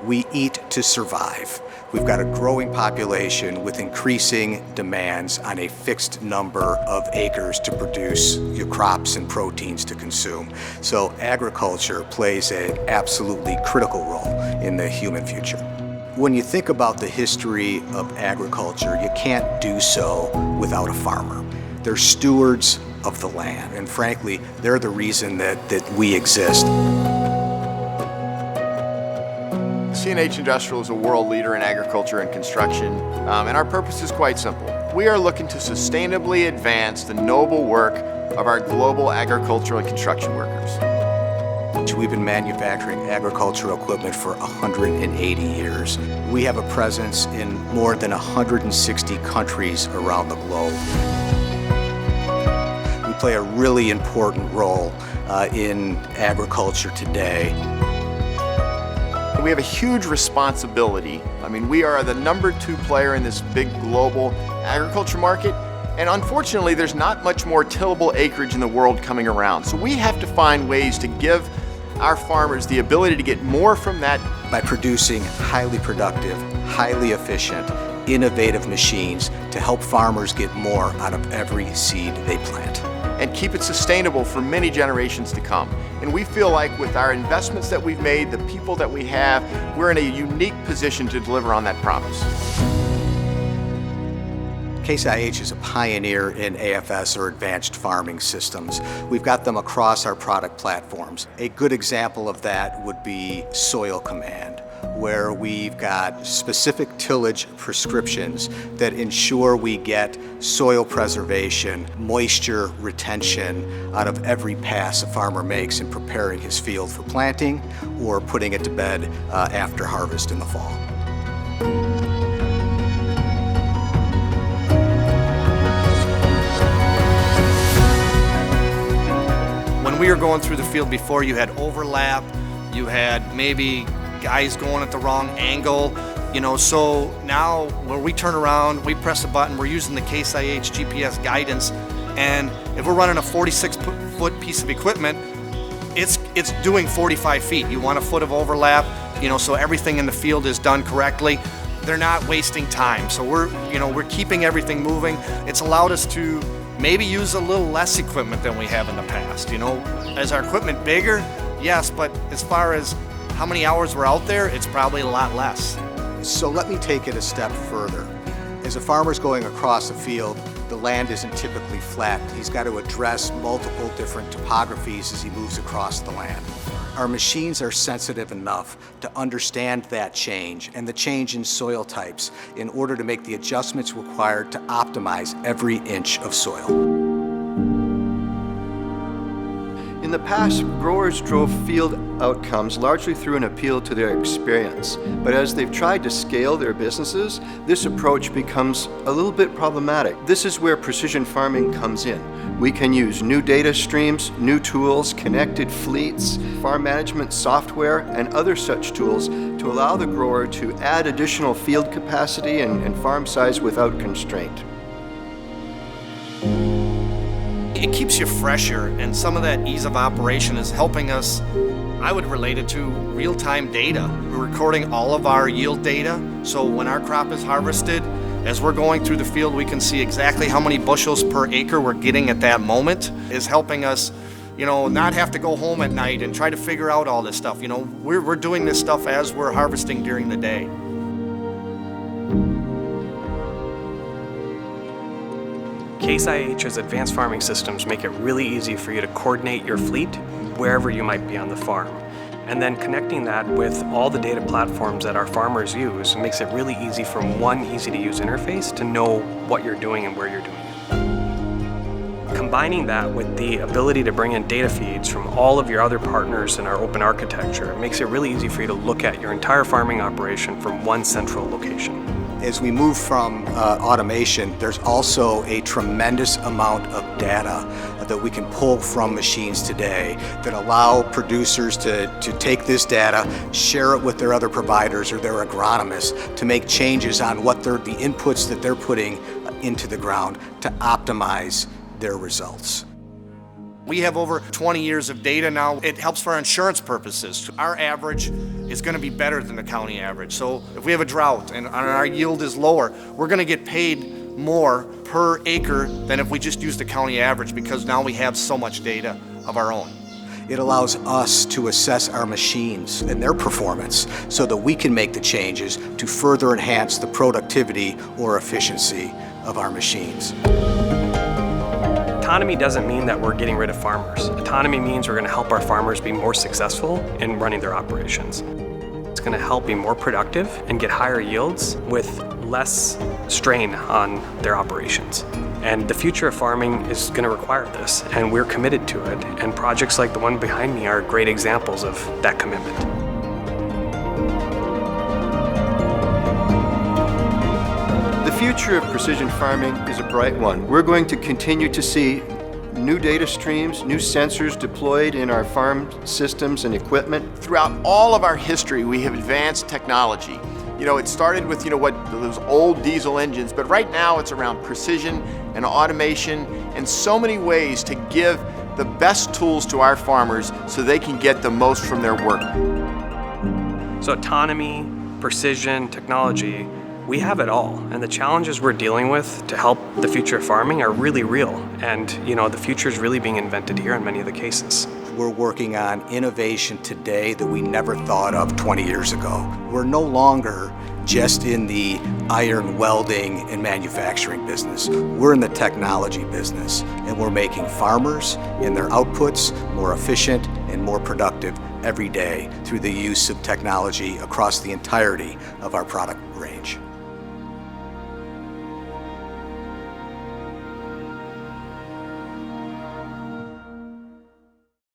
We eat to survive. We've got a growing population with increasing demands on a fixed number of acres to produce your crops and proteins to consume. So agriculture plays an absolutely critical role in the human future. When you think about the history of agriculture, you can't do so without a farmer. They're stewards of the land, and frankly, they're the reason that we exist. CNH Industrial is a world leader in agriculture and construction, and our purpose is quite simple. We are looking to sustainably advance the noble work of our global agricultural and construction workers. We've been manufacturing agricultural equipment for 180 years. We have a presence in more than 160 countries around the globe. We play a really important role in agriculture today. We have a huge responsibility. I mean, we are the #2 player in this big global agriculture market, and unfortunately there's not much more tillable acreage in the world coming around. So we have to find ways to give our farmers the ability to get more from that. By producing highly productive, highly efficient, innovative machines to help farmers get more out of every seed they plant. And keep it sustainable for many generations to come. And we feel like with our investments that we've made, the people that we have, we're in a unique position to deliver on that promise. Case IH is a pioneer in AFS, or advanced farming systems. We've got them across our product platforms. A good example of that would be Soil Command, where we've got specific tillage prescriptions that ensure we get soil preservation, moisture retention out of every pass a farmer makes in preparing his field for planting or putting it to bed after harvest in the fall. When we were going through the field before, you had overlap, you had maybe guys going at the wrong angle, so now where we turn around, we press a button, we're using the Case IH GPS guidance, and if we're running a 46-foot piece of equipment, it's doing 45 feet. You want a foot of overlap, so everything in the field is done correctly. They're not wasting time, so we're keeping everything moving. It's allowed us to maybe use a little less equipment than we have in the past. Is our equipment bigger? Yes, but as far as how many hours we're out there, it's probably a lot less. So let me take it a step further. As a farmer's going across a field, the land isn't typically flat. He's got to address multiple different topographies as he moves across the land. Our machines are sensitive enough to understand that change and the change in soil types in order to make the adjustments required to optimize every inch of soil. In the past, growers drove field outcomes largely through an appeal to their experience. But as they've tried to scale their businesses, this approach becomes a little bit problematic. This is where precision farming comes in. We can use new data streams, new tools, connected fleets, farm management software, and other such tools to allow the grower to add additional field capacity and farm size without constraint. It keeps you fresher, and some of that ease of operation is helping us. I would relate it to real-time data. We're recording all of our yield data, so when our crop is harvested, as we're going through the field, we can see exactly how many bushels per acre we're getting at that moment. Is helping us, not have to go home at night and try to figure out all this stuff. We're doing this stuff as we're harvesting during the day. Case IH's advanced farming systems make it really easy for you to coordinate your fleet wherever you might be on the farm. And then connecting that with all the data platforms that our farmers use makes it really easy from one easy-to-use interface to know what you're doing and where you're doing it. Combining that with the ability to bring in data feeds from all of your other partners in our open architecture makes it really easy for you to look at your entire farming operation from one central location. As we move from automation, there's also a tremendous amount of data that we can pull from machines today that allow producers to take this data, share it with their other providers or their agronomists to make changes on what the inputs that they're putting into the ground to optimize their results. We have over 20 years of data now. It helps for our insurance purposes. Our average is going to be better than the county average. So if we have a drought and our yield is lower, we're going to get paid more per acre than if we just use the county average, because now we have so much data of our own. It allows us to assess our machines and their performance so that we can make the changes to further enhance the productivity or efficiency of our machines. Autonomy doesn't mean that we're getting rid of farmers. Autonomy means we're going to help our farmers be more successful in running their operations. It's going to help be more productive and get higher yields with less strain on their operations. And the future of farming is going to require this, and we're committed to it. And projects like the one behind me are great examples of that commitment. The future of precision farming is a bright one. We're going to continue to see new data streams, new sensors deployed in our farm systems and equipment. Throughout all of our history, we have advanced technology. It started with, those old diesel engines, but right now it's around precision and automation and so many ways to give the best tools to our farmers so they can get the most from their work. So autonomy, precision, technology, we have it all. And the challenges we're dealing with to help the future of farming are really real. And, the future is really being invented here in many of the cases. We're working on innovation today that we never thought of 20 years ago. We're no longer just in the iron welding and manufacturing business. We're in the technology business, and we're making farmers and their outputs more efficient and more productive every day through the use of technology across the entirety of our product range.